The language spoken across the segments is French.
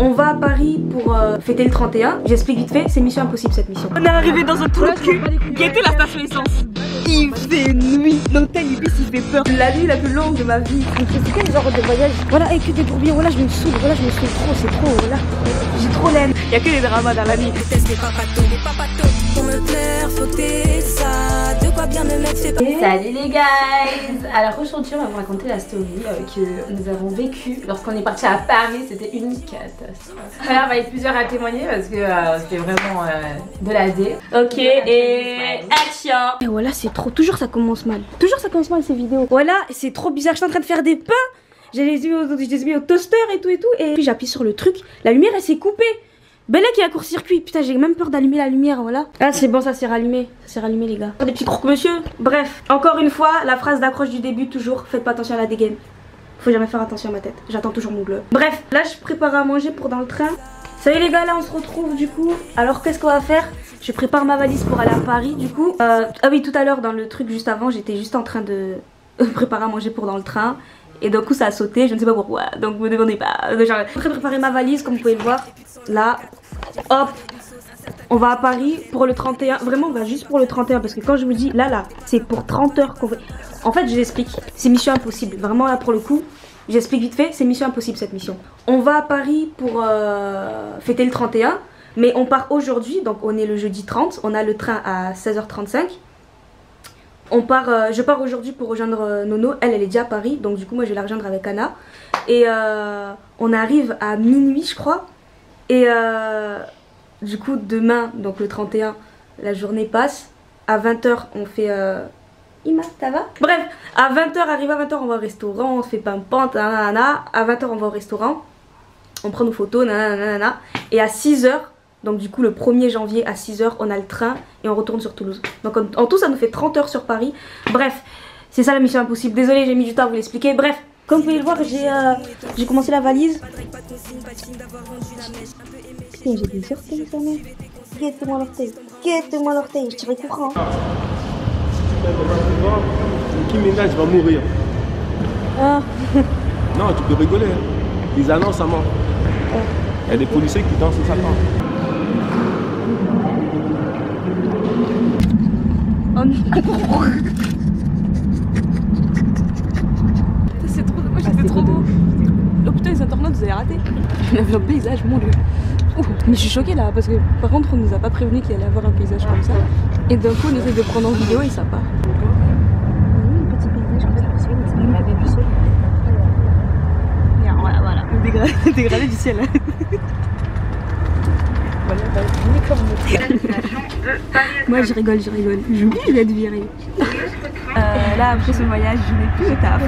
On va à Paris pour fêter le 31. J'explique vite fait, c'est mission impossible cette mission. On est arrivé dans un trou de cul qui était la station essence. Il fait nuit, l'hôtel Ibis il fait peur. La nuit la plus longue de ma vie. C'est quel genre de voyage? Voilà, avec que des tourbillons, voilà je me saoule, voilà je me saoule trop, c'est trop, voilà. J'ai trop l'aine. Il y a que des dramas dans la nuit. Pour me plaire, faut que t'aies ça. De quoi bien me mettre, c'est pas. Salut les guys. Alors aujourd'hui on va vous raconter la story que nous avons vécue lorsqu'on est parti à Paris. C'était une catastrophe. Alors il va y avoir plusieurs à témoigner parce que c'était vraiment de la D. Ok, et action. Et voilà, c'est trop, toujours ça commence mal. Toujours ça commence mal ces vidéos. Voilà, c'est trop bizarre, je suis en train de faire des pains. Je les ai mis au toaster et tout. Et puis j'appuie sur le truc, la lumière elle s'est coupée. Bella qui a court-circuit, putain j'ai même peur d'allumer la lumière, voilà. Ah c'est bon, ça s'est rallumé, les gars. Des petits croque-monsieur. Bref, encore une fois, la phrase d'accroche du début, toujours, faites pas attention à la dégaine. Faut jamais faire attention à ma tête, j'attends toujours mon globe. Bref, là je prépare à manger pour dans le train. Salut les gars, là on se retrouve du coup. Alors qu'est-ce qu'on va faire? Je prépare ma valise pour aller à Paris du coup. Ah oui, tout à l'heure dans le truc juste avant, j'étais juste en train de préparer à manger pour dans le train. Et d'un coup ça a sauté, je ne sais pas pourquoi, donc vous ne me demandez pas. Je suis en train de préparer ma valise comme vous pouvez le voir. Là, hop, on va à Paris pour le 31. Vraiment on va juste pour le 31 parce que quand je vous dis là, c'est pour 30 heures qu'on fait. En fait je l'explique, c'est mission impossible. Vraiment là pour le coup, j'explique vite fait, c'est mission impossible cette mission. On va à Paris pour fêter le 31. Mais on part aujourd'hui, donc on est le jeudi 30. On a le train à 16h35. Je pars aujourd'hui pour rejoindre Nono. Elle est déjà à Paris, donc du coup moi je vais la rejoindre avec Anna. Et on arrive à minuit je crois. Et du coup demain, donc le 31, la journée passe. À 20h on fait... Ima, ça va? Bref, à 20h, arrivé à 20h on va au restaurant, on se fait pimpante, nanana. À 20h on va au restaurant, on prend nos photos, nanana. Et à 6h, donc du coup le 1er janvier à 6h on a le train et on retourne sur Toulouse. Donc en tout ça nous fait 30 heures sur Paris. Bref, c'est ça la mission impossible. Désolée j'ai mis du temps à vous l'expliquer. Bref, comme vous pouvez le voir j'ai commencé la valise. Putain j'ai des orteils ça même. Guette-moi l'orteil, guette-moi l'orteil, je dirais courant. Qui ménage va mourir. Ah. Non tu peux rigoler hein. Ils annoncent à mort. Il y a des policiers qui dansent ça. Oh non. C'est trop dommage, c'était trop beau. Oh putain, les internautes, vous avez raté. On a vu un paysage, mon dieu. Mais je suis choquée là, parce que par contre, on nous a pas prévenu qu'il allait avoir un paysage comme ça. Et d'un coup, on essaie de prendre en vidéo et ça part. Un petit paysage comme ça, parce qu'on avait vu ça. Voilà. Le dégradé du ciel. Moi je rigole. J'oublie, je vais être virée. Là après ce voyage, je n'ai plus de taf.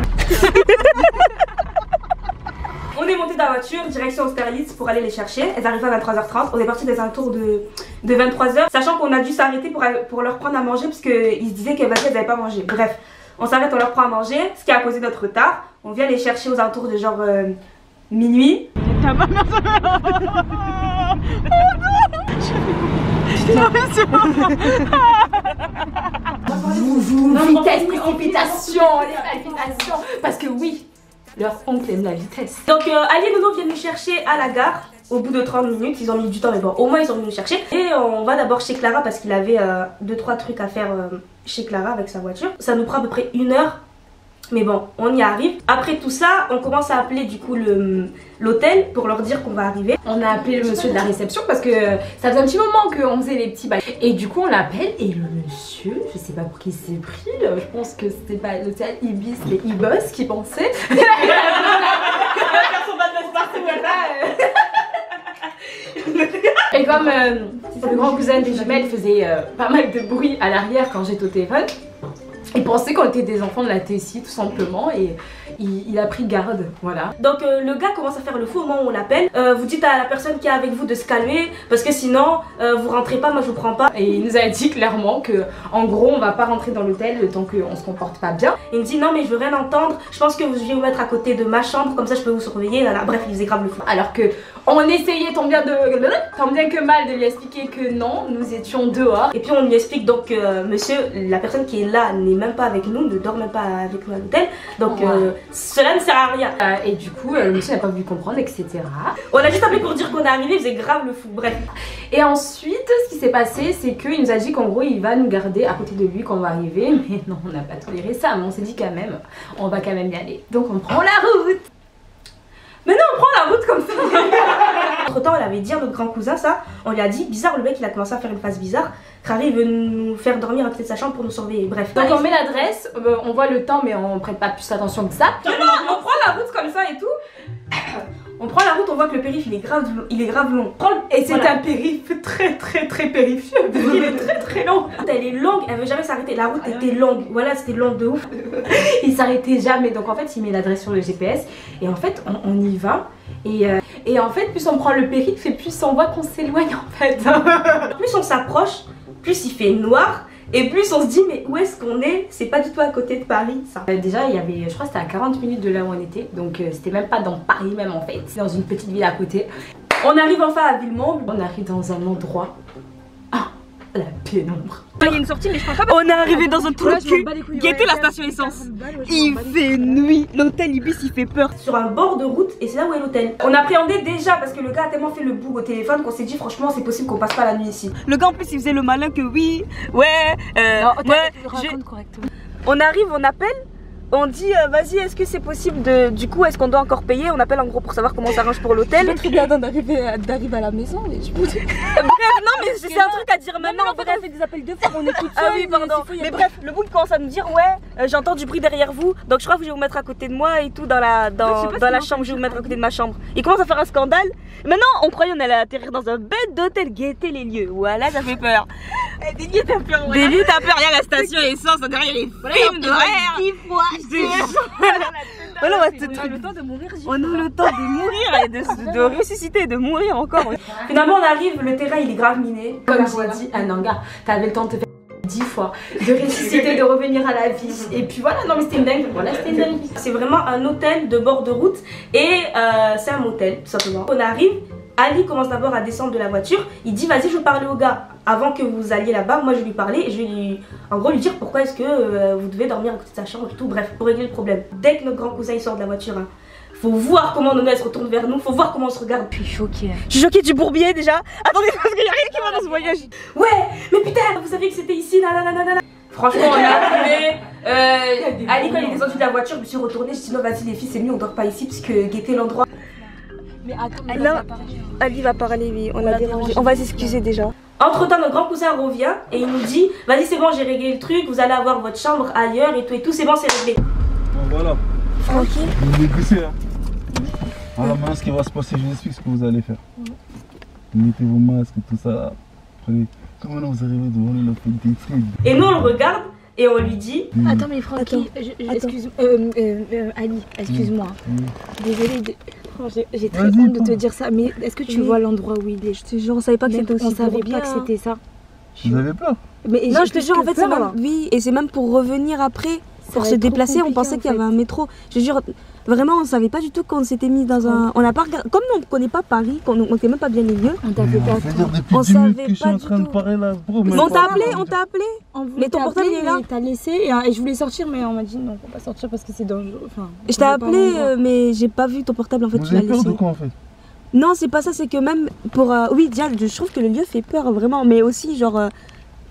On est monté dans la voiture, direction Austerlitz pour aller les chercher. Elles arrivaient à 23h30. On est parti des alentours de 23h. Sachant qu'on a dû s'arrêter pour leur prendre à manger parce qu'ils se disaient que vas-y elles n'avaient pas mangé. Bref, on s'arrête, on leur prend à manger. Ce qui a causé notre retard. On vient les chercher aux alentours de genre minuit. Vitesse, précipitation, les palpitations. Parce que oui, leur oncle aime la vitesse. Donc Ali et Nono viennent nous chercher à la gare. Au bout de 30 minutes, ils ont mis du temps mais bon, au moins ils sont venus nous chercher. Et on va d'abord chez Clara parce qu'il avait 2-3 trucs à faire chez Clara avec sa voiture. Ça nous prend à peu près 1 heure. Mais bon, on y arrive. Après tout ça, on commence à appeler du coup l'hôtel pour leur dire qu'on va arriver. On a appelé le monsieur de la réception parce que ça faisait un petit moment qu'on faisait les petits bails. Et du coup on l'appelle et le monsieur, je sais pas pour qui il s'est pris, je pense que c'était pas l'hôtel Ibis mais Ibos qui pensait. Et comme le grand cousin des jumelles faisait pas mal de bruit à l'arrière quand j'étais au téléphone, il pensait qu'on était des enfants de la Tessie tout simplement et il a pris garde, voilà. Donc le gars commence à faire le fou au moment où on l'appelle. Vous dites à la personne qui est avec vous de se calmer parce que sinon vous rentrez pas, moi je vous prends pas. Et il nous a dit clairement que en gros on va pas rentrer dans l'hôtel le temps qu'on se comporte pas bien. Il me dit non mais je veux rien entendre, je pense que je vais vous mettre à côté de ma chambre comme ça je peux vous surveiller. Voilà. Bref il faisait grave le fou. Alors que on essayait tant bien que mal de lui expliquer que non, nous étions dehors. Et puis on lui explique donc monsieur, la personne qui est là n'est même pas avec nous, ne dort même pas avec nous à l'hôtel. Donc Cela ne sert à rien. Et du coup, le monsieur n'a pas voulu comprendre, etc. On a juste appelé pour dire qu'on est arrivé, il faisait grave le fou, bref. Et ensuite, ce qui s'est passé, c'est qu'il nous a dit qu'en gros, il va nous garder à côté de lui quand on va arriver. Mais non, on n'a pas toléré ça, mais on s'est dit quand même, on va quand même y aller. Donc on prend la route. Mais non, on prend la route comme ça. Entre temps, elle avait dit à notre grand cousin ça. On lui a dit, bizarre, le mec il a commencé à faire une face bizarre. Crary veut nous faire dormir à côté de sa chambre pour nous surveiller. Bref. Donc on met l'adresse, on voit le temps, mais on prête pas plus attention que ça. Non, on prend la route comme ça et tout. On prend la route, on voit que le périph' il est grave long. Et c'est un périph' très périphérique. Il est très long. Elle est longue, elle veut jamais s'arrêter. La route était longue. Voilà, c'était longue de ouf. Il s'arrêtait jamais. Donc en fait, il met l'adresse sur le GPS. Et en fait, on y va. Et en fait, plus on prend le périph' et plus on voit qu'on s'éloigne en fait. Plus on s'approche, plus il fait noir. Et plus on se dit mais où est-ce qu'on est? C'est pas du tout à côté de Paris ça. Déjà il y avait, je crois que c'était à 40 minutes de là où on était. Donc c'était même pas dans Paris même en fait. C'est dans une petite ville à côté. On arrive enfin à Villemomble. On arrive dans un endroit. Ah, la pénombre. Il y a une sortie mais je crois pas. On est arrivé dans un trou de cul. Guettez la station essence. Il fait nuit. L'hôtel Ibis il fait peur. Sur un bord de route et c'est là où est l'hôtel. On appréhendait déjà parce que le gars a tellement fait le boug au téléphone qu'on s'est dit franchement c'est possible qu'on passe pas la nuit ici. Le gars en plus il faisait le malin que oui, ouais, correctement. On arrive, on appelle. On dit vas-y est-ce que c'est possible de du coup est-ce qu'on doit encore payer? On appelle en gros pour savoir comment on s'arrange pour l'hôtel. C'est très bien d'arriver à la maison mais je peux dire. Bref non mais c'est un truc à dire maintenant. Bref on fait des appels de fois on écoute ça. Ah oui pardon. Mais bref le bout il commence à nous dire ouais j'entends du bruit derrière vous donc je crois que je vais vous mettre à côté de moi et tout dans la chambre, je vais vous mettre à côté de ma chambre. Il commence à faire un scandale. Maintenant on croyait on allait atterrir dans un bête d'hôtel. Guetter les lieux. Voilà ça fait peur. Des lieux t'as peur. Des lieux t'as peur. Il y a la station essence derrière les films d'horaire. 10 fois. Voilà, on a le temps de mourir. On a le temps de mourir et de ressusciter, de mourir encore. Finalement, on arrive, le terrain il est grave miné. Comme j'ai dit, un hangar, t'avais le temps de te faire 10 fois, de ressusciter, de revenir à la vie. Et puis voilà, non mais c'était une dingue. Voilà, c'était une dingue. C'est vraiment un hôtel de bord de route et c'est un motel, tout simplement. On arrive. Ali commence d'abord à descendre de la voiture. Il dit vas-y je veux parler au gars. Avant que vous alliez là-bas, moi je vais lui parler et je vais lui, en gros lui dire pourquoi est-ce que vous devez dormir à côté de sa chambre et tout. Bref, pour régler le problème. Dès que notre grand cousin il sort de la voiture, hein, faut voir comment Nono elle se retourne vers nous. Faut voir comment on se regarde. Je suis choquée. Je suis choquée du bourbier déjà. Attendez parce qu'il y a rien qui va dans ce voyage. Ouais mais putain vous saviez que c'était ici nanana. Franchement on est arrivé. Ali quand il est descendu de la voiture je me suis retournée. Je dis non vas-y les filles c'est mieux on dort pas ici parce que guetter l'endroit. Mais attends, Ali va parler, oui, on l'a dérangé. On va s'excuser déjà. Entre temps, notre grand cousin revient et il nous dit vas-y, c'est bon, j'ai réglé le truc, vous allez avoir votre chambre ailleurs et tout, c'est bon, c'est réglé. Bon, voilà. Tranquille. Vous négociez, hein. Alors maintenant, ce qui va se passer, je vous explique ce que vous allez faire. Mettez vos masques et tout ça. Prenez. Comment vous arrivez devant le fait des frites. Et nous, on le regarde et on lui dit attends, mais Francky, excuse Ali, excuse-moi. Désolée de. J'ai très honte de te dire ça, mais est-ce que tu vois l'endroit où il est? Je te jure, on savait pas que c'était aussi. On savait pas que c'était ça. Vous avez peur? Mais non, je te jure, en fait, c'est même. Oui, et c'est même pour revenir après, pour se déplacer. On pensait qu'il y avait un métro. Je te jure, vraiment, on savait pas du tout qu'on s'était mis dans un. On n'a pas regardé. Comme nous, on connaît pas Paris, qu'on ne connaît même pas bien les lieux. On t'avait pas. On savait pas du tout. On t'a appelé. Mais ton portable il est là. T'as laissé et je voulais sortir, mais on m'a dit non, faut pas sortir parce que c'est dangereux. Enfin, je t'ai appelé, mais j'ai pas vu ton portable en fait. Vous avez peur de quoi en fait? Non, c'est pas ça, c'est que même pour. Oui, déjà, je trouve que le lieu fait peur vraiment, mais aussi genre.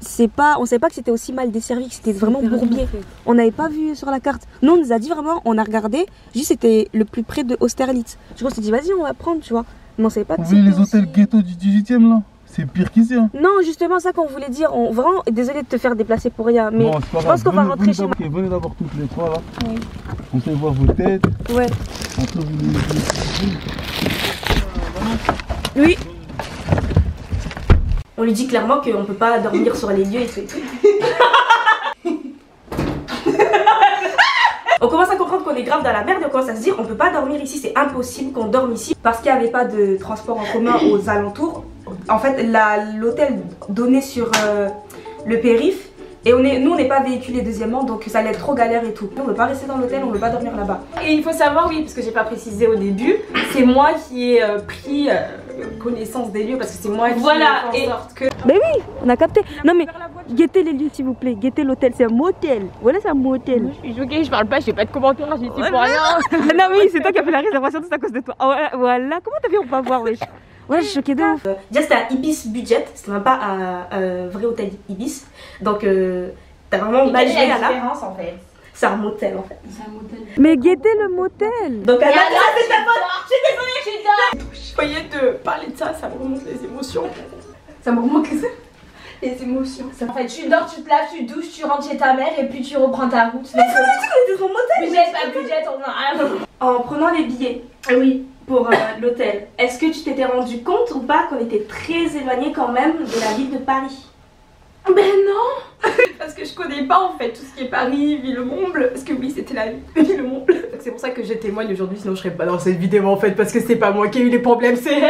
C'est pas, on savait pas que c'était aussi mal desservi, que c'était vraiment bourbier. On n'avait pas vu sur la carte. Nous on nous a dit vraiment, on a regardé, juste c'était le plus près de Austerlitz. Du coup on s'est dit vas-y on va prendre, tu vois. Mais on savait pas que c'était les hôtels ghetto du 18e là, c'est pire qu'ici. Hein. Non justement ça qu'on voulait dire, vraiment désolé de te faire déplacer pour rien, mais bon, je pense qu'on va rentrer chez moi. Venez d'abord toutes les trois là. Oui. On fait voir vos têtes. Ouais. Après vous oui. On lui dit clairement qu'on peut pas dormir sur les lieux et tout. On commence à comprendre qu'on est grave dans la merde et on commence à se dire on peut pas dormir ici, c'est impossible qu'on dorme ici parce qu'il n'y avait pas de transport en commun aux alentours. En fait l'hôtel donnait sur le périph' Et nous on n'est pas véhiculés deuxièmement, donc ça allait être trop galère et tout. On veut pas rester dans l'hôtel, on veut pas dormir là-bas. Et il faut savoir, oui, parce que j'ai pas précisé au début, c'est moi qui ai pris connaissance des lieux, parce que c'est moi qui ai fait en sorte que... Mais oui, on a capté. Non mais guettez les lieux s'il vous plaît, guettez l'hôtel, c'est un motel. Voilà, c'est un motel. Je parle pas, je fais pas de commentaires, j'y suis pour rien. Non oui, c'est toi qui as fait la réservation, tout à cause de toi. Oh, voilà, comment t'as fait on va voir, wesh. Ouais, je suis choquée de ouf. Déjà c'était un Ibis budget, c'était même pas un vrai hôtel Ibis. Donc t'as vraiment mal joué à la différence en fait. C'est un motel en fait. C'est un motel. Mais guettez le motel. Donc c'est ta faute. Je suis désolée, je suis désolée. Je voyais de parler de ça, ça me remonte les émotions. Ça me remonte les émotions. En fait, tu dors, tu te laves, tu douches, tu rentres chez ta mère et puis tu reprends ta route. Mais c'est vrai, tu connais ton motel. Budget, pas budget, on a rien. En prenant les billets, oui, pour l'hôtel, est-ce que tu t'étais rendu compte ou pas qu'on était très éloigné quand même de la ville de Paris? Ben non. Parce que je connais pas en fait tout ce qui est Paris, Villemomble. Parce que oui, c'était la Villemomble. C'est pour ça que je témoigne aujourd'hui, sinon je serais pas dans cette vidéo en fait. Parce que c'est pas moi qui ai eu les problèmes, c'est...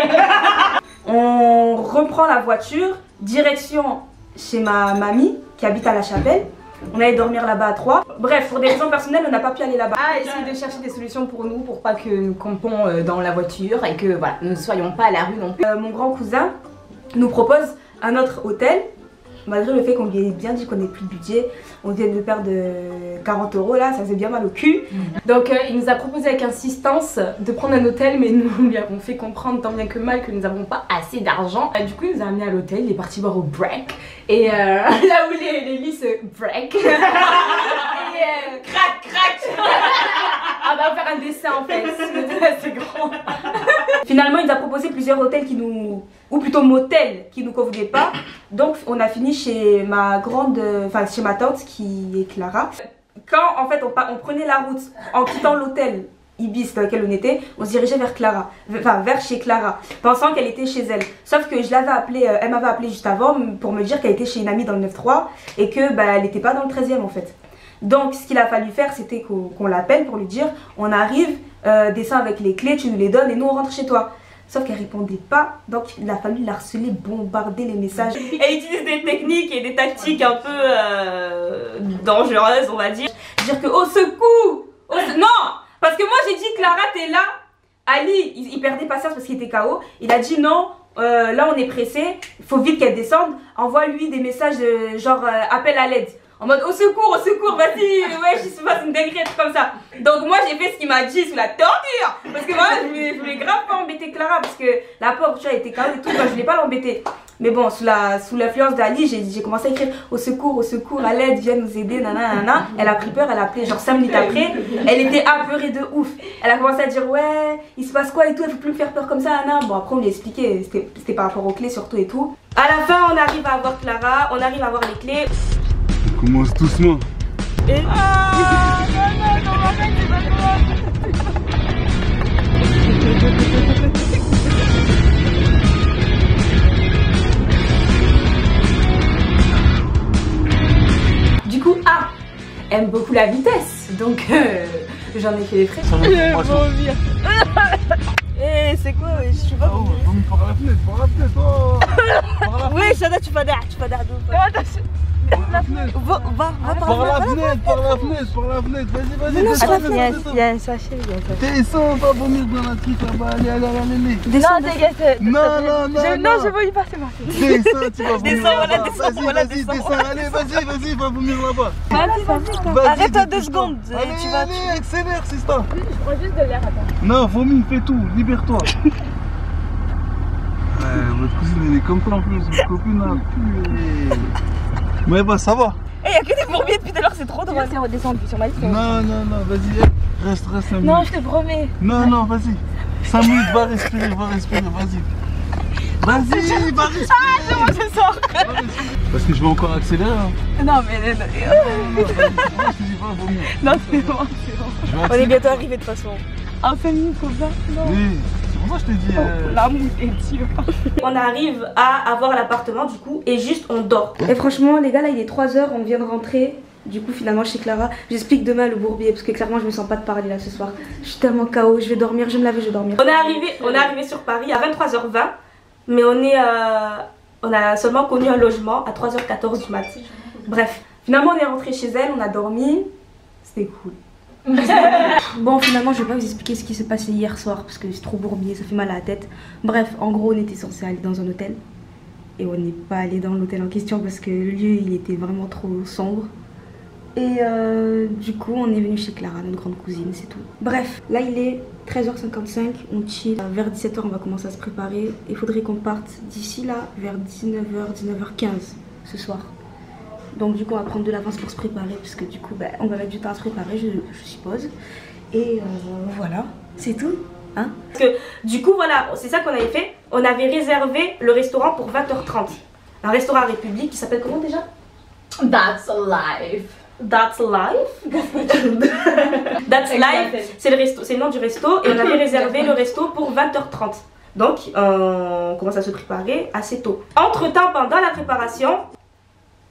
On reprend la voiture, direction chez ma mamie qui habite à La Chapelle. On allait dormir là-bas à 3. Bref, pour des raisons personnelles, on n'a pas pu aller là-bas. Essayer de chercher des solutions pour nous, pour pas que nous campons dans la voiture et que voilà, nous ne soyons pas à la rue non plus. Mon grand cousin nous propose un autre hôtel. Malgré le fait qu'on lui ait bien dit qu'on n'ait plus de budget, on vient de perdre 40 € là, ça faisait bien mal au cul. Donc il nous a proposé avec insistance de prendre un hôtel, mais nous lui avons fait comprendre tant bien que mal que nous n'avons pas assez d'argent. Du coup il nous a amené à l'hôtel, il est parti voir au break. Et là où les lits se break. Et crac crac. Ah bah on va faire un dessin en fait, c'est grand. Finalement il nous a proposé plusieurs hôtels qui nous... ou plutôt motels qui nous convenaient pas. Donc on a fini chez ma grande... enfin chez ma tante qui est Clara. Quand en fait on prenait la route en quittant l'hôtel Ibis dans lequel on était, on se dirigeait vers Clara, enfin vers chez Clara, pensant qu'elle était chez elle. Sauf que je l'avais appelée, elle m'avait appelé juste avant pour me dire qu'elle était chez une amie dans le 9-3 et que bah, elle n'était pas dans le 13e en fait. Donc ce qu'il a fallu faire c'était qu'on l'appelle pour lui dire on arrive, descends avec les clés, tu nous les donnes et nous on rentre chez toi. Sauf qu'elle répondait pas, donc il a fallu la harceler, bombarder les messages. Elle utilise des techniques et des tactiques un peu dangereuses on va dire. Dire que au secours, non, parce que moi j'ai dit Clara t'es là. Ali il perdait patience parce qu'il était KO. Il a dit non, là on est pressé, il faut vite qu'elle descende. Envoie-lui des messages genre appel à l'aide. En mode au secours, vas-y, ouais, je se passe une dinguerie, comme ça. Donc moi j'ai fait ce qu'il m'a dit sous la torture. Parce que moi je voulais grave pas embêter Clara. Parce que la pauvre, tu vois, elle était KO et tout, moi je voulais pas l'embêter. Mais bon, sous l'influence d'Ali, j'ai commencé à écrire au secours, à l'aide, viens nous aider, nanana. Elle a pris peur, elle a appelé genre 5 minutes après. Elle était apeurée de ouf. Elle a commencé à dire ouais, il se passe quoi et tout, il faut plus me faire peur comme ça, nanana. Bon après on lui a expliqué, c'était par rapport aux clés surtout et tout. À la fin on arrive à avoir Clara, on arrive à avoir les clés. On commence doucement. Et... Du coup, aime beaucoup la vitesse, donc j'en ai fait les frais. Eh, c'est quoi, je sais pas. Oh, par la fenêtre, oh. Oui, Shada, tu vas derrière d'où. Va par la fenêtre, vas-y. Il y a un sachet, Descends, va vomir dans la truc là-bas, allez. Descends, Non, je veux y passer, Descends, tu vas vomir là-bas. Vas-y, descends, allez, vas-y, va vomir là-bas. Vas-y. Arrête-toi 2 secondes, tu vas... Allez, accélère, c'est ça. Je prends juste de l'air, attends. Non, vomis, fais tout, libère-toi. Votre cousine, elle est comme toi en plus, votre copine a pu... Mais bah ça va. Eh, y'a que des bourbiers depuis tout à l'heure, c'est trop drôle. C'est redescendu sur ma liste. Non, vas-y, reste 5 minutes. Non, je te promets. Non, vas-y. 5 minutes, va respirer, vas-y. Va respirer. Ah, c'est bon, je sors. Parce que je vais encore accélérer. Hein. Non, mais... Vas-y, je te dis pas, vomir. Non, c'est bon. On est bientôt arrivé de toute façon. En 5 minutes comme ça. Non. Oui, c'est pour ça que je t'ai dit... L'amour est Dieu. On arrive à avoir l'appartement du coup et juste on dort. Et franchement les gars là il est 3 h, on vient de rentrer. Du coup finalement chez Clara, j'explique demain le bourbier parce que clairement je me sens pas de parler là ce soir. Je suis tellement KO, je vais dormir, je vais me laver, je vais dormir. On est arrivé sur Paris à 23 h 20, mais on a seulement connu un logement à 3 h 14 du matin. Bref, Finalement, on est rentré chez elle, on a dormi. C'était cool. Bon, finalement, je vais pas vous expliquer ce qui s'est passé hier soir parce que c'est trop bourbier, ça fait mal à la tête. Bref, en gros, on était censé aller dans un hôtel et on n'est pas allé dans l'hôtel en question parce que le lieu il était vraiment trop sombre. Et du coup, on est venu chez Clara, notre grande cousine, c'est tout. Bref, là il est 13h55, on chill. Vers 17h, on va commencer à se préparer. Il faudrait qu'on parte d'ici là vers 19h, 19h15 ce soir. Donc du coup on va prendre de l'avance pour se préparer parce que du coup on va mettre du temps à se préparer je suppose. Et voilà, c'est tout. Hein, parce que du coup voilà, c'est ça qu'on avait fait. On avait réservé le restaurant pour 20h30. Un restaurant à République qui s'appelle comment déjà? That's life. That's life. That's life. C'est le nom du resto. Et on avait réservé le resto pour 20h30. Donc on commence à se préparer assez tôt. Entre temps, pendant la préparation,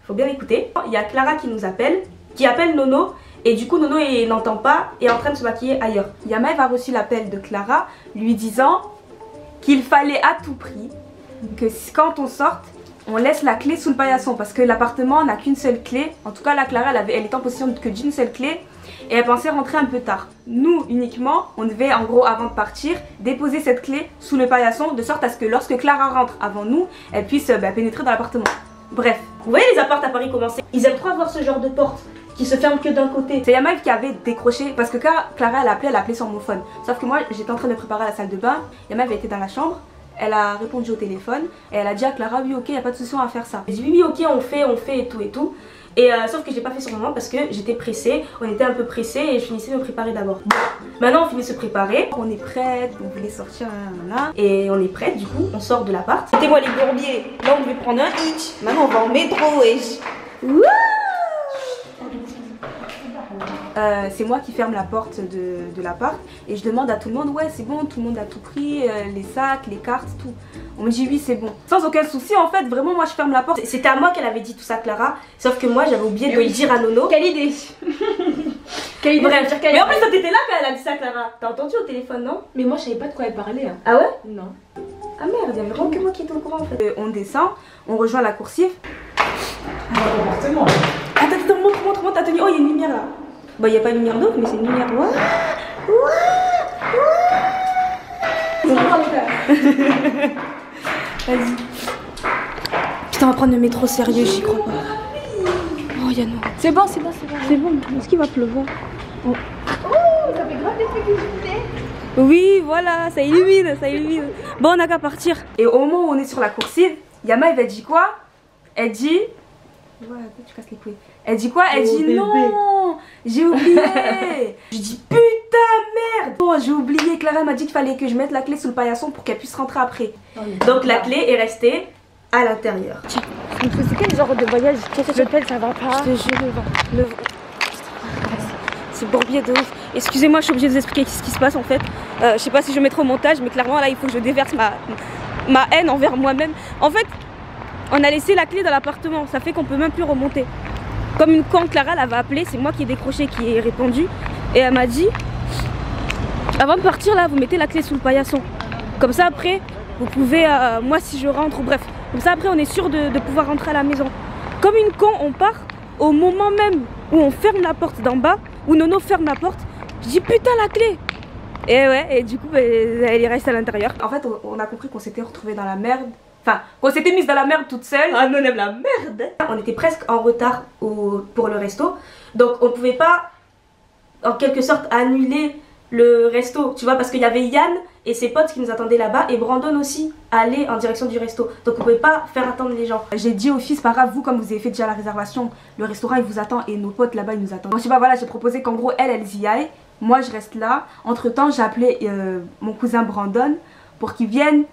faut bien écouter. Il y a Clara qui nous appelle, qui appelle Nono. Et du coup, Nono n'entend pas et est en train de se maquiller ailleurs. Yamaev a reçu l'appel de Clara lui disant qu'il fallait à tout prix que quand on sorte, on laisse la clé sous le paillasson. Parce que l'appartement n'a qu'une seule clé. En tout cas, la Clara, elle était en possession que d'une seule clé. Et elle pensait rentrer un peu tard. Nous, uniquement, on devait, en gros, avant de partir, déposer cette clé sous le paillasson. De sorte à ce que lorsque Clara rentre avant nous, elle puisse pénétrer dans l'appartement. Bref, vous voyez les apparts à Paris comment c'est? Ils aiment trop avoir ce genre de porte qui se ferme que d'un côté. C'est Yamaev qui avait décroché parce que quand Clara elle appelait sur mon phone. Sauf que moi j'étais en train de préparer la salle de bain. Yamaev était dans la chambre. Elle a répondu au téléphone et elle a dit à Clara oui ok y a pas de souci on va faire ça. J'ai dit oui ok on fait et tout et tout. Et sauf que j'ai pas fait sur le moment parce que j'étais pressée, on était un peu pressés et je finissais de me préparer d'abord. Bon, maintenant on finit de se préparer, on est prête, on voulait sortir là, et on est prête du coup, on sort de l'appart. C'était-moi les bourbiers, là on devait prendre un hitch, maintenant on va en métro et c'est moi qui ferme la porte de l'appart et je demande à tout le monde ouais c'est bon, tout le monde a tout pris, les sacs, les cartes, tout. On me dit oui c'est bon, sans aucun souci en fait, vraiment moi je ferme la porte. C'était à moi qu'elle avait dit tout ça Clara, sauf que moi j'avais oublié de le dire à Nono. Quelle idée. Quelle idée. Bref, mais en plus toi t'étais là quand elle a dit ça Clara, t'as entendu au téléphone non? Mais moi je savais pas de quoi elle parlait hein. Ah ouais? Non. Ah merde, il y avait vraiment que moi qui étais au courant en fait. On descend, on rejoint la coursive. Comportement. Attends, montre ta tenue, oh il y a une lumière là. Bon, il n'y a pas une lumière d'eau, mais c'est une lumière. Vas-y. Putain, on va prendre le métro sérieux, j'y crois pas. Oh, Yann. C'est bon. C'est bon, est-ce qu'il va pleuvoir? Oh, ça fait grave l'effet que je disais. Oui, voilà, ça illumine. Bon, on n'a qu'à partir. Et au moment où on est sur la coursive, Yamaev elle dit quoi? Elle dit... Ouais, tu casses les couilles. Elle dit quoi? Elle dit non, j'ai oublié. Je dis putain merde. Bon, j'ai oublié. Clara m'a dit qu'il fallait que je mette la clé sous le paillasson pour qu'elle puisse rentrer après. Donc la clé est restée à l'intérieur. C'est quel genre de voyage? L'hôtel ça va pas. Je te jure, c'est bourbier de ouf. Excusez-moi, je suis obligée de vous expliquer ce qui se passe en fait. Je sais pas si je mettrai au montage, mais clairement là il faut que je déverse ma haine envers moi-même. En fait, on a laissé la clé dans l'appartement, ça fait qu'on peut même plus remonter. Comme une con, Clara elle avait appelé, c'est moi qui ai décroché, qui ai répondu. Et elle m'a dit, avant de partir là, vous mettez la clé sous le paillasson. Comme ça après, vous pouvez, moi si je rentre, ou bref. Comme ça après on est sûr de pouvoir rentrer à la maison. Comme une con, on part au moment même où on ferme la porte d'en bas, où Nono ferme la porte. Je dis putain la clé. Et ouais, et du coup elle y reste à l'intérieur. En fait on a compris qu'on s'était retrouvés dans la merde. Enfin, on s'était mise dans la merde toute seule. Ah non, on aime la merde. On était presque en retard pour le resto. Donc on pouvait pas, en quelque sorte, annuler le resto. Tu vois, parce qu'il y avait Yann et ses potes qui nous attendaient là-bas. Et Brandon aussi allait en direction du resto. Donc on pouvait pas faire attendre les gens. J'ai dit au fils, pas grave, vous comme vous avez fait déjà la réservation, le restaurant il vous attend et nos potes là-bas ils nous attendent. Donc je sais pas, voilà, j'ai proposé qu'en gros elles y aillent. Moi je reste là. Entre temps j'ai appelé mon cousin Brandon pour qu'il vienne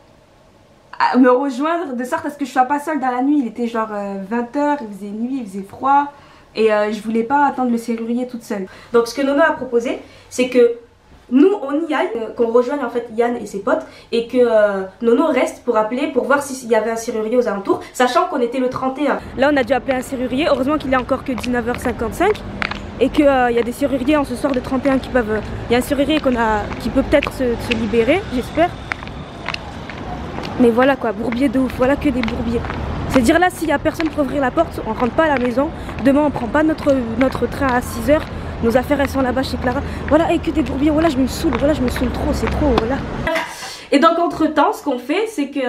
me rejoindre de sorte à ce que je sois pas seule dans la nuit. Il était genre 20h, il faisait nuit, il faisait froid et je voulais pas attendre le serrurier toute seule. Donc ce que Nono a proposé, c'est que nous on y aille, qu'on rejoigne en fait Yann et ses potes et que Nono reste pour appeler pour voir s'il y avait un serrurier aux alentours, sachant qu'on était le 31. Là on a dû appeler un serrurier, heureusement qu'il est encore que 19h55 et qu'il y a des serruriers en ce soir de 31 qui peuvent... Il y a un serrurier qui peut peut-être se libérer, j'espère. Mais voilà quoi, bourbier de ouf, voilà que des bourbiers. C'est dire là, s'il y a personne pour ouvrir la porte, on rentre pas à la maison. Demain, on prend pas notre train à 6 h. Nos affaires, elles sont là-bas chez Clara. Voilà, et que des bourbiers. Voilà, je me saoule. Voilà, je me saoule trop. C'est trop. Voilà. Et donc, entre-temps, ce qu'on fait, c'est que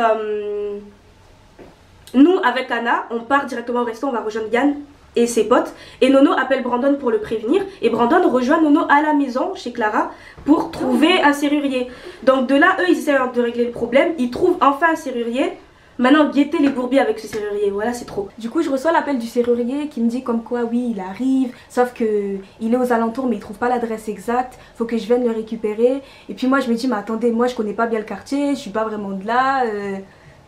nous, avec Anna, on part directement au resto. On va rejoindre Yann et ses potes. Et Nono appelle Brandon pour le prévenir. Et Brandon rejoint Nono à la maison, chez Clara, pour trouver un serrurier. Donc, de là, eux, ils essaient de régler le problème. Ils trouvent enfin un serrurier. Maintenant, guettez les bourbiers avec ce serrurier, voilà, c'est trop. Du coup, je reçois l'appel du serrurier qui me dit comme quoi, oui, il arrive, sauf que il est aux alentours, mais il trouve pas l'adresse exacte, faut que je vienne le récupérer. Et puis moi, je me dis, mais attendez, moi, je connais pas bien le quartier, je suis pas vraiment de là.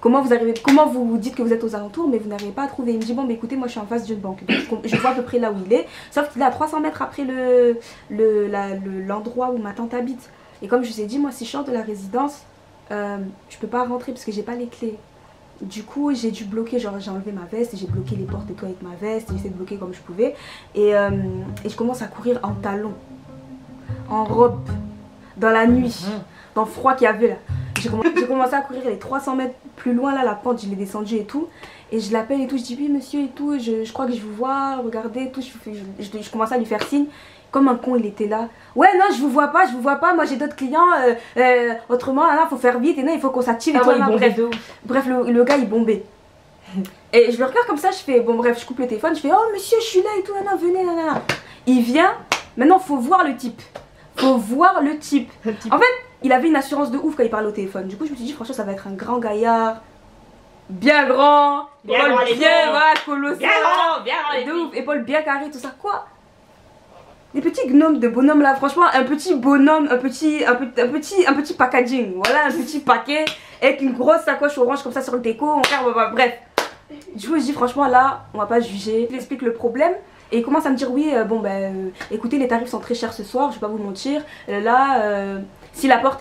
Comment vous dites que vous êtes aux alentours, mais vous n'arrivez pas à trouver? Il me dit, bon, bah écoutez, moi, je suis en face d'une banque, donc je vois à peu près là où il est, sauf qu'il est à 300 mètres après l'endroit où ma tante habite. Et comme je vous ai dit, moi, si je sors de la résidence, je peux pas rentrer parce que j'ai pas les clés. Du coup, j'ai dû bloquer, genre j'ai enlevé ma veste et j'ai bloqué les portes et tout avec ma veste, j'ai essayé de bloquer comme je pouvais. Et je commence à courir en talons, en robe, dans la nuit, dans le froid qu'il y avait là. J'ai commencé à courir les 300 mètres plus loin là, la pente, je l'ai descendue et tout. Et je l'appelle et tout, je dis oui monsieur et tout, je crois que je vous vois, regardez et tout, je commence à lui faire signe. Comme un con, il était là. Ouais, non, je vous vois pas, moi j'ai d'autres clients. Autrement, là, faut faire vite et non, il faut qu'on s'active. Ah ouais, bref, le gars, il bombait. Et je le regarde comme ça, je fais, bon, bref, je coupe le téléphone, je fais, oh monsieur, je suis là et tout, non, venez, là. Il vient, maintenant, faut voir le type. En fait, il avait une assurance de ouf quand il parlait au téléphone. Du coup, je me suis dit, franchement, ça va être un grand gaillard. Bien grand, épaule bien, colossal. De ouf, épaule bien carrée, tout ça, quoi. Des petits gnomes de bonhomme là, franchement, un petit bonhomme, un petit packaging, voilà, un petit paquet avec une grosse sacoche orange comme ça sur le déco, bref. Du coup, je dis franchement là, on va pas juger. Il explique le problème et il commence à me dire oui, bon ben, écoutez, les tarifs sont très chers ce soir, je vais pas vous mentir. Là, si la porte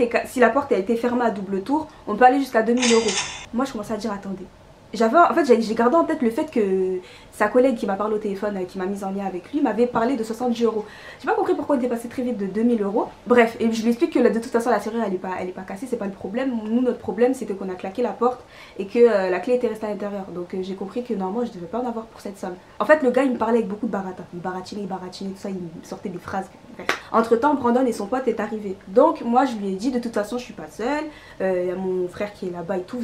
a été fermée à double tour, on peut aller jusqu'à 2000 €. Moi, je commence à dire attendez. En fait, j'ai gardé en tête le fait que sa collègue qui m'a parlé au téléphone, qui m'a mise en lien avec lui, m'avait parlé de 70 €. J'ai pas compris pourquoi il était passé très vite de 2000 €. Bref, et je lui explique que de toute façon la serrure elle est pas cassée, c'est pas le problème. Nous, notre problème c'était qu'on a claqué la porte et que la clé était restée à l'intérieur. Donc j'ai compris que normalement je devais pas en avoir pour cette somme. En fait, le gars il me parlait avec beaucoup de barata. Il baratinait, tout ça, il me sortait des phrases. Bref. Entre temps, Brandon et son pote est arrivé. Donc moi je lui ai dit de toute façon je suis pas seule. Il y a mon frère qui est là-bas et tout.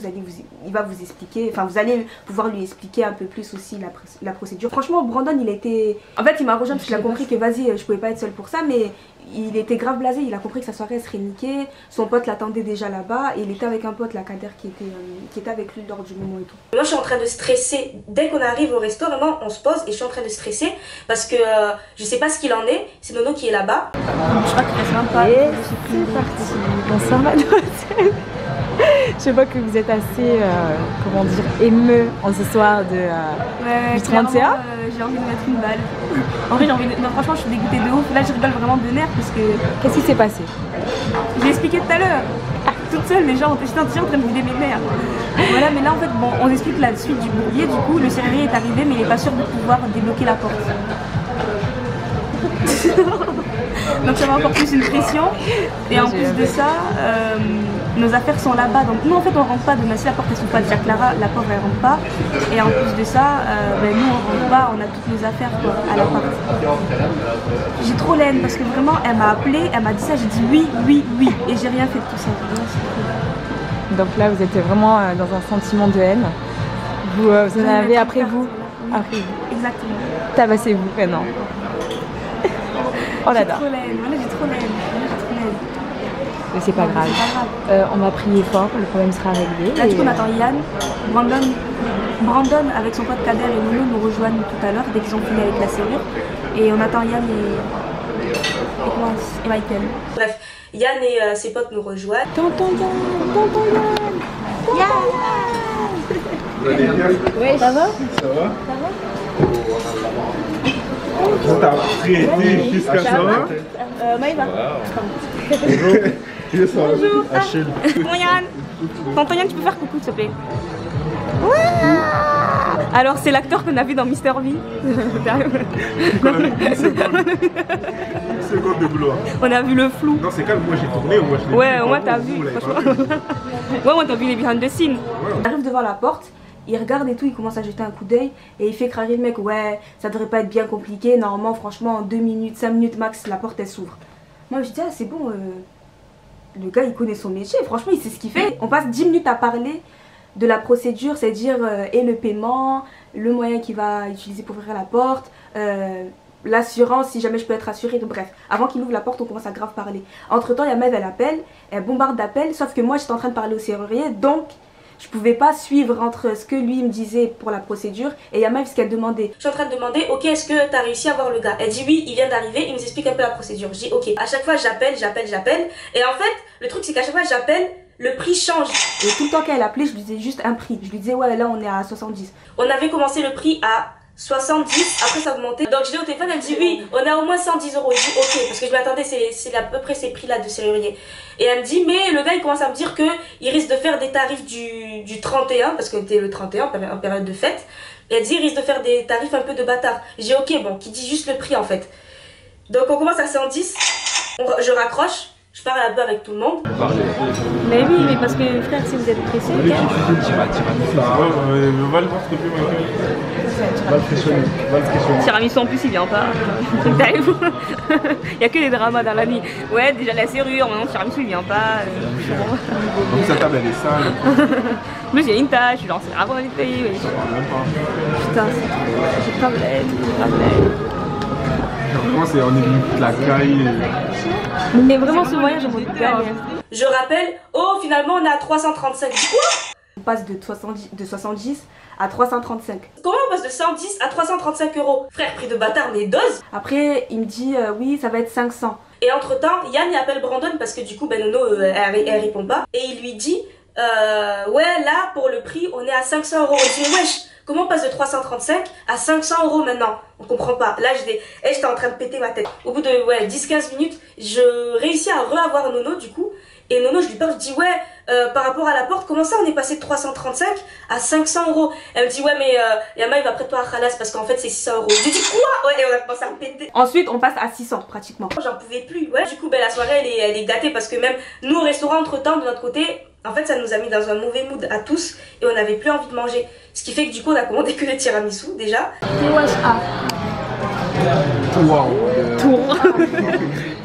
Il va vous expliquer, enfin vous allez pouvoir lui expliquer un peu plus aussi la procédure. Franchement, Brandon il a été... En fait il m'a rejoint parce qu'il a compris que vas-y je pouvais pas être seule pour ça, mais il était grave blasé, il a compris que sa soirée elle serait niquée, son pote l'attendait déjà là-bas et il était avec un pote, la Kader, qui était avec lui lors du moment et tout. Moi je suis en train de stresser, dès qu'on arrive au resto, vraiment on se pose et je suis en train de stresser parce que je sais pas ce qu'il en est, c'est Nono qui est là-bas. Je crois qu'il reste même pas. Et c'est parti, bonsoir mademoiselle. Je vois que vous êtes assez, comment dire, émeu en ce soir du 31. J'ai envie de mettre une balle. En fait, non, franchement, je suis dégoûtée de ouf. Là, je rigole vraiment de nerfs parce que... Qu'est-ce qui s'est passé? J'ai expliqué tout à l'heure. Toute seule, mais genre, j'étais en train de vider mes nerfs. Voilà, mais là, en fait, bon, on explique la suite du bourbier. Du coup, le serrurier est arrivé, mais il n'est pas sûr de pouvoir débloquer la porte. Donc ça va encore plus une pression. Et en plus de ça, nos affaires sont là-bas. Donc nous en fait on rentre pas demain. Si la porte elle s'ouvre pas déjà Clara, la porte elle rentre pas. Et en plus de ça, nous on rentre pas, on a toutes nos affaires quoi, à l'appart. J'ai trop la haine parce que vraiment elle m'a appelé, elle m'a dit ça, j'ai dit oui. Et j'ai rien fait de tout ça. Donc là vous êtes vraiment dans un sentiment de haine. Vous en avez après vous. Après vous. Exactement. Tabassez-vous maintenant. Oh là là. J'ai trop la haine. Mais c'est pas grave. On va prier fort, le problème sera réglé. Là, du coup, on attend Yann. Brandon, avec son pote Kader et Nono, nous rejoignent tout à l'heure dès qu'ils ont fini avec la serrure. Et on attend Yann et Michael. Bref, Yann et ses potes nous rejoignent. Tonton Yann. Vous allez bien? Oui, ça va? Ça va? On t'a traité jusqu'à ça. Maïva. Bonjour. Achille. Tonton Yann. Tonton Yann, tu peux faire coucou s'il te plaît? Alors c'est l'acteur qu'on a vu dans Mister V. Seconde de gloire. On a vu le flou. Non, c'est quand moi j'ai tourné, moi je l'ai vu. Ouais, moi t'as vu, franchement. Ouais, moi t'as vu les behind the scenes. On arrive devant la porte Il regarde et tout, il commence à jeter un coup d'œil et il fait craquer le mec. Ouais, ça devrait pas être bien compliqué. Normalement, franchement, en 2 minutes, 5 minutes max, la porte elle s'ouvre. Moi je dis, ah c'est bon, le gars il connaît son métier, franchement il sait ce qu'il fait. On passe 10 minutes à parler de la procédure, c'est-à-dire et le paiement, le moyen qu'il va utiliser pour ouvrir la porte, l'assurance, si jamais je peux être assurée, donc bref. Avant qu'il ouvre la porte, on commence à grave parler. Entre temps, il y a Maëve, elle appelle, elle bombarde d'appels, sauf que moi j'étais en train de parler au serrurier, donc je pouvais pas suivre entre ce que lui me disait pour la procédure et Maëve ce qu'elle demandait. Je suis en train de demander, ok, est-ce que t'as réussi à voir le gars? Elle dit oui, il vient d'arriver, il nous explique un peu la procédure. Je dis ok. À chaque fois j'appelle. Et en fait, le truc c'est qu'à chaque fois j'appelle, le prix change. Et tout le temps qu'elle appelait, je lui disais juste un prix. Je lui disais ouais, là on est à 70. On avait commencé le prix à 70, après ça a augmenté. Donc je l'ai au téléphone, elle me dit oui, on a au moins 110 €. Je dis ok, parce que je m'attendais, c'est à peu près ces prix là de serrurier. Et elle me dit, mais le gars il commence à me dire que il risque de faire des tarifs du 31, parce que c'était le 31 en période de fête. Et elle dit, il risque de faire des tarifs un peu de bâtard. J'ai ok, bon, qui dit juste le prix en fait. Donc on commence à 110, je raccroche. Je parle un peu avec tout le monde. Mais oui, mais parce que frère, si vous êtes pressé, Tiramisu en plus il vient pas. Il y a que des dramas dans la vie. Ouais, déjà la serrure, maintenant Tiramisu il vient pas. Donc sa table elle est sale. En plus il y a une tâche, je lance avant d'aller payer. Putain, j'ai problème. Vraiment c'est on est venu toute la caille. Mais vraiment ce voyage on va gagner. Je rappelle, oh finalement on est à 335. Quoi? On passe de 70 à 335. Comment on passe de 110 à 335 €? Frère, prix de bâtard, mais dose. Après il me dit oui ça va être 500. Et entre temps Yann il appelle Brandon parce que du coup ben Nono elle répond pas. Et il lui dit ouais là pour le prix on est à 500 €. Je dis wesh, comment on passe de 335 à 500 € maintenant? On comprend pas. Là j'étais en train de péter ma tête. Au bout de 10-15 minutes je réussis à reavoir Nono du coup. Et Nono je lui parle, je dis ouais par rapport à la porte, comment ça on est passé de 335 à 500 €? Elle me dit ouais mais Yama il va prêter à Khalas parce qu'en fait c'est 600 €. J'ai dit quoi? Ouais, et on a commencé à me péter. Ensuite on passe à 600 pratiquement. J'en pouvais plus. Ouais, du coup ben la soirée elle est gâtée parce que même nous au restaurant entre temps de notre côté, en fait ça nous a mis dans un mauvais mood à tous et on n'avait plus envie de manger. Ce qui fait que du coup on a commandé que le tiramisu déjà. TWA. Wow.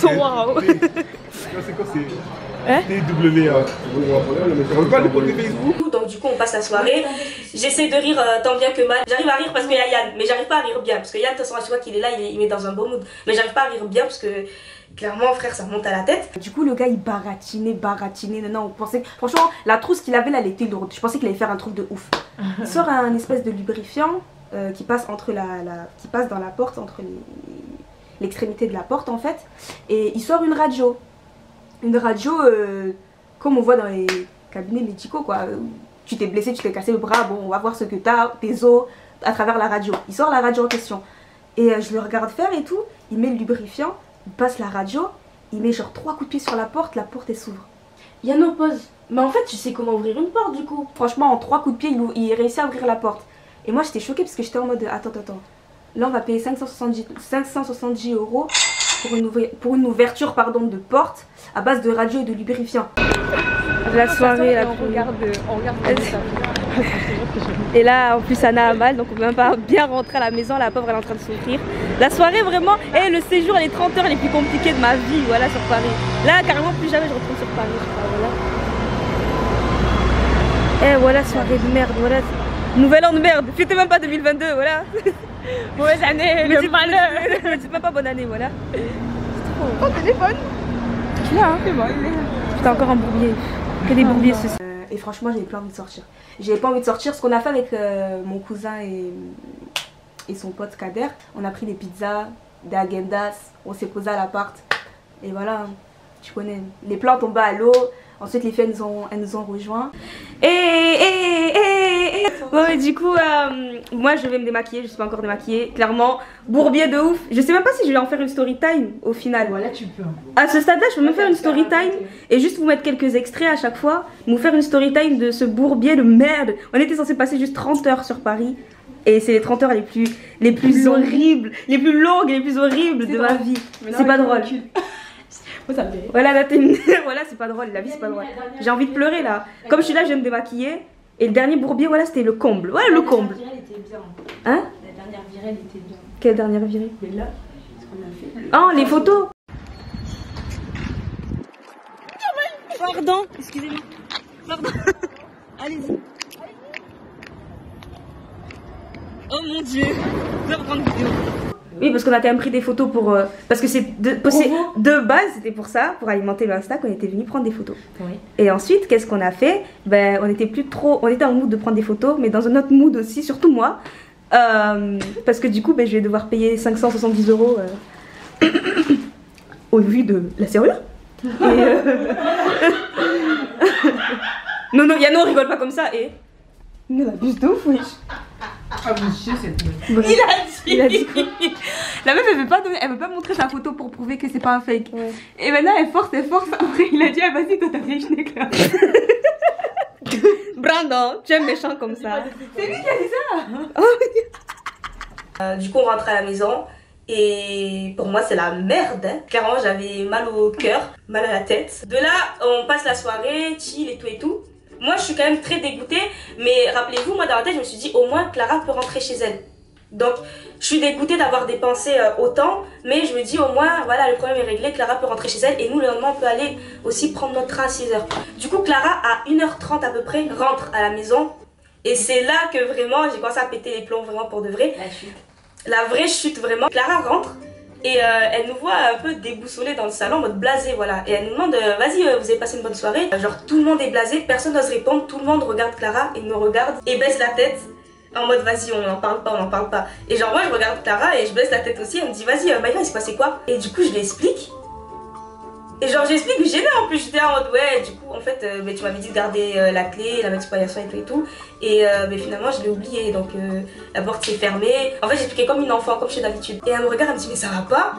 C'est quoi c'est TWA. On veut pas le compte Facebook. Donc du coup on passe la soirée. J'essaie de rire tant bien que mal. J'arrive à rire parce qu'il y a Yann, mais j'arrive pas à rire bien parce que Yann de toute façon à chaque fois qu'il est là il met dans un bon mood. Mais j'arrive pas à rire bien parce que clairement frère ça monte à la tête. Du coup le gars il baratinait. Non, on pensait franchement la trousse qu'il avait là elle était lourde. Je pensais qu'il allait faire un truc de ouf. Il sort un espèce de lubrifiant qui passe entre qui passe dans la porte entre l'extrémité de la porte en fait. Et il sort une radio. Une radio comme on voit dans les cabinets médicaux quoi. Tu t'es blessé, tu t'es cassé le bras, bon on va voir ce que t'as, tes os à travers la radio. Il sort la radio en question. Et je le regarde faire et tout, il met le lubrifiant, il passe la radio, il met genre 3 coups de pied sur la porte elle s'ouvre. Yann oppose. Mais en fait tu sais comment ouvrir une porte du coup. Franchement en 3 coups de pied il réussit à ouvrir la porte. Et moi j'étais choquée parce que j'étais en mode attends. Là on va payer 570 € pour une ouverture pardon, de porte à base de radio et de lubrifiant. La soirée là, on regarde ça. Et là en plus Anna a mal donc on peut même pas bien rentrer à la maison, la pauvre elle est en train de souffrir. La soirée vraiment, et le séjour les 30 heures les plus compliquées de ma vie voilà sur Paris. Là carrément plus jamais je retourne sur Paris voilà. Et voilà soirée de merde, voilà. Nouvel an de merde, fêtez même pas 2022 voilà. Mauvaise année, le malheur. Ne dites même pas bonne année voilà. Ton téléphone. Tu l'as hein? C'est bon, putain encore un bourbier. Que des bourbiers ce soir. Et franchement j'avais pas envie de sortir. J'avais pas envie de sortir. Ce qu'on a fait avec mon cousin et son pote Kader, on a pris des pizzas, des agendas, on s'est posé à l'appart. Et voilà, tu connais. Les plans tombent à l'eau. Ensuite les filles elles nous ont rejoints. Bon et du coup moi je vais me démaquiller, je suis pas encore démaquillée. Clairement, bourbier de ouf. Je sais même pas si je vais en faire une story time au final. Voilà tu peux. À ce stade là je peux même faire une story time et juste vous mettre quelques extraits à chaque fois. Vous faire une story time de ce bourbier de merde. On était censé passer juste 30 heures sur Paris. Et c'est les 30 heures les plus horribles, les plus longues et les plus horribles de ma vie. C'est pas drôle. Ça me fait rire. Voilà, là, voilà, c'est pas drôle, la vie c'est pas drôle. J'ai envie de pleurer là. Comme je suis là, je vais me démaquiller Et le dernier bourbier, voilà, c'était le comble. Voilà le comble. La dernière virée, elle était bien. Hein? La dernière virée, elle était bien. Quelle dernière virée? Mais là, ce qu'on a fait. Oh, les photos. Pardon, excusez-moi. Pardon. Allez-y. Oh mon dieu. Je vais reprendre une vidéo. Oui, parce qu'on a quand même pris des photos pour... parce que c'est de base, c'était pour ça, pour alimenter le Insta, qu'on était venu prendre des photos. Oui. Et ensuite, qu'est-ce qu'on a fait? Ben, on était plus trop... On était en mood de prendre des photos, mais dans un autre mood aussi, surtout moi. Parce que du coup, ben, je vais devoir payer 570 € au vu de la serrure. Et non, non, Yann, on rigole pas comme ça. Et... Il abuse de ouf, wesh. Ah, monsieur, cette meuf. Ouais. Il a dit quoi? La meuf, elle veut pas montrer sa photo pour prouver que c'est pas un fake. Ouais. Et maintenant, elle force. Après, il a dit, ah, vas-y, toi, t'as fait schneck là. Brandon, tu es méchant comme ça. C'est lui qui a dit ça. Du coup, on rentre à la maison. Et pour moi, c'est la merde. Hein. Clairement, j'avais mal au cœur, mal à la tête. De là, on passe la soirée, chill et tout et tout. Moi, je suis quand même très dégoûtée. Mais rappelez-vous, moi, dans la tête, je me suis dit, au moins, Clara peut rentrer chez elle. Donc, je suis dégoûtée d'avoir dépensé autant. Mais je me dis, au moins, voilà, le problème est réglé. Clara peut rentrer chez elle. Et nous, le lendemain, on peut aller aussi prendre notre train à 6h. Du coup, Clara, à 1h30 à peu près, rentre à la maison. Et c'est là que vraiment, j'ai commencé à péter les plombs vraiment pour de vrai. La chute. La vraie chute vraiment. Clara rentre et elle nous voit un peu déboussolés dans le salon, en mode blasé, voilà. Et elle nous demande, vas-y, vous avez passé une bonne soirée. Genre tout le monde est blasé, personne n'ose répondre, tout le monde regarde Clara et nous regarde et baisse la tête. En mode vas-y, on n'en parle pas, on n'en parle pas. Et genre moi je regarde Clara et je baisse la tête aussi, elle me dit vas-y, Maïva, il s'est passé quoi? Et du coup je lui explique. Et genre j'explique, gênée en plus, j'étais en mode ouais, du coup en fait mais tu m'avais dit de garder la clé, la mettre sur et tout et tout. Et mais finalement je l'ai oublié, donc la porte s'est fermée. En fait j'expliquais comme une enfant, comme je fais d'habitude. Et elle me regarde, elle me dit mais ça va pas?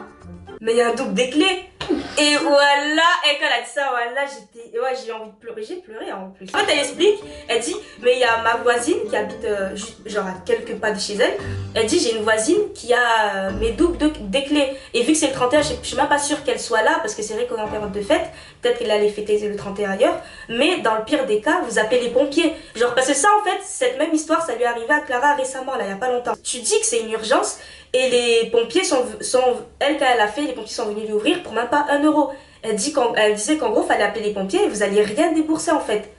Mais il y a un double des clés. Et voilà, et quand elle a dit ça, voilà, j'étais, ouais, j'ai envie de pleurer, j'ai pleuré en plus. En fait elle explique, elle dit, mais il y a ma voisine qui habite juste genre à quelques pas de chez elle. Elle dit, j'ai une voisine qui a mes doubles des clés. Et vu que c'est le 31, je suis même pas sûre qu'elle soit là, parce que c'est vrai qu'on est en période de fête. Peut-être qu'elle allait fêter le 31 ailleurs. Mais dans le pire des cas, vous appelez les pompiers. Genre, parce que ça en fait, cette même histoire, ça lui est arrivé à Clara récemment, là, il y a pas longtemps. Tu dis que c'est une urgence. Et les pompiers elle quand elle a fait, les pompiers sont venus lui ouvrir pour même pas 1 €. Elle disait qu'en gros fallait appeler les pompiers et vous alliez rien débourser en fait.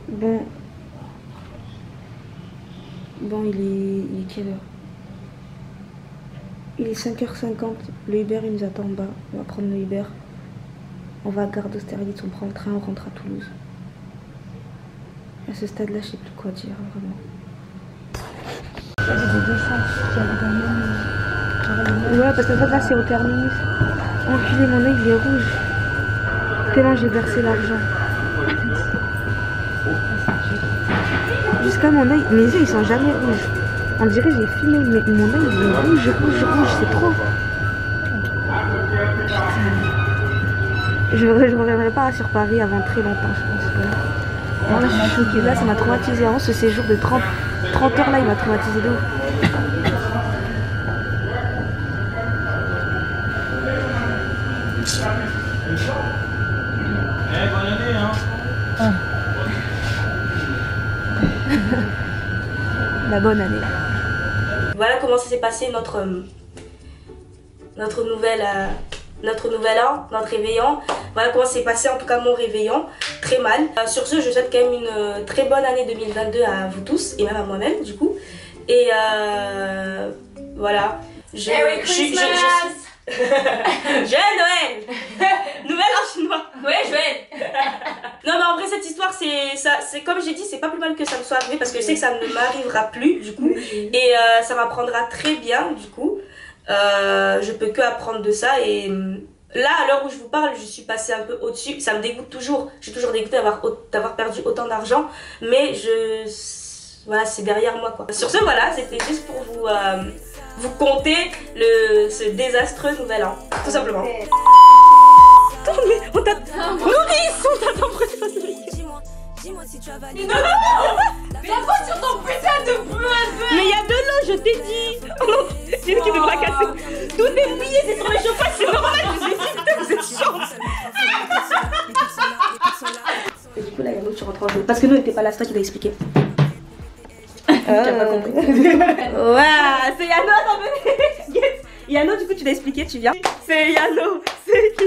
Bon, il est quelle heure? Il est 5h50, le Uber il nous attend en bas, on va prendre le Uber. On va à Gare d'Austerlitz, on prend le train, on rentre à Toulouse. À ce stade-là, je sais plus quoi dire, vraiment. J'avais des deux sens, ouais, parce que là, c'est au terminus. Enculé, mon œil, il est rouge. Tellement j'ai versé l'argent. Jusqu'à mon œil, mes yeux, ils sont jamais rouges. On dirait que j'ai fumé, mais mon œil, il est rouge, c'est trop. Putain. Je reviendrai pas sur Paris avant très longtemps, je pense. Ouais. Là, je suis choquée. Là, ça m'a traumatisé. Avant, ce séjour de 30 heures là, il m'a traumatisé de ouf. Bonne année, hein. La bonne année. Voilà comment ça s'est passé notre nouvel an, notre réveillon. Voilà comment s'est passé en tout cas mon réveillon. Très mal. Sur ce, je souhaite quand même une très bonne année 2022 à vous tous et même à moi-même du coup. Et voilà. Merry Christmas. Joyeux Noël. Nouvel an chinois. Ouais, Joël. Non mais en vrai cette histoire c'est comme j'ai dit, c'est pas plus mal que ça me soit arrivé parce que je sais que ça ne m'arrivera plus du coup. Et ça m'apprendra très bien du coup. Je peux que apprendre de ça et là à l'heure où je vous parle je suis passée un peu au-dessus. Ça me dégoûte toujours, je suis toujours dégoûtée d'avoir perdu autant d'argent, mais voilà, c'est derrière moi quoi. Sur ce voilà, c'était juste pour vous conter ce désastreux nouvel an, tout simplement. On t'attend. Nourrice, on t'attend pour cette façon. Dis-moi si tu as validé. Non, mais pas sur ton putain de buzz. Mais il y a de l'eau, je t'ai dit. Oh non, c'est une qui devra casser. Tout est mouillé, c'est sur les chauffages, c'est normal. Je vous ai dit, putain, vous êtes chiante. tu rentres en jeu. Parce que nous on n'était pas là, c'est toi qui l'as expliqué. T'as pas compris. Ouais, c'est Yano, attends, yes. Yano, du coup tu l'as expliqué, tu viens. C'est Yano, c'est qui?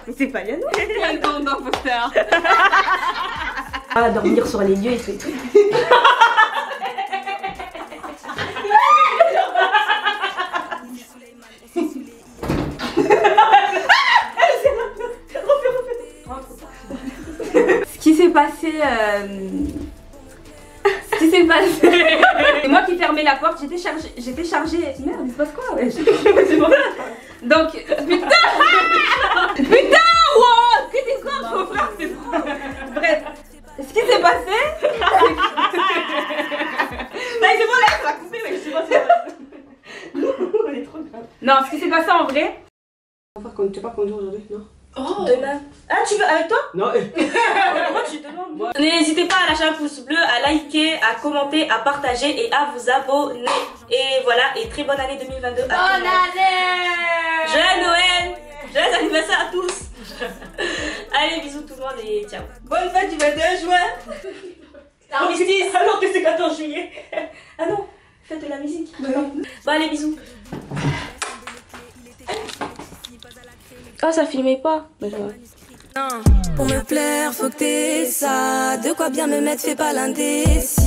Mais c'est pas Yano. Yano d'imposteur. Ah, dormir sur les lieux et tout et tout. Ce qui s'est passé, c'est moi qui fermais la porte, j'étais chargée. Merde, il se passe quoi? Ouais. C'est bon. Donc, putain, wow, c'était quoi mon frère? C'est trop. Bref, ce qui s'est passé. Là, c'est bon, là, ça va couper, mais je sais pas ce qui s'est passé. On est trop grave. Non, ce qui s'est passé en vrai. Tu vas pas conduire aujourd'hui, non? Oh, demain. Ah, tu veux avec toi? Non. Moi, tu demandes. N'hésitez pas à lâcher un pouce bleu, à liker, à commenter, à partager et à vous abonner. Et voilà, et très bonne année 2022. Bonne année! Joyeux Noël! Joyeux anniversaire à tous! Allez, bisous tout le monde et ciao! Bonne fête du 21 juin! Armistice! Alors que c'est 14 juillet! Ah non, fête de la musique! Bon, allez, bisous! Ah, ça filmait pas! Pour me plaire, faut que t'aies ça. De quoi bien me mettre, fais pas l'indécis.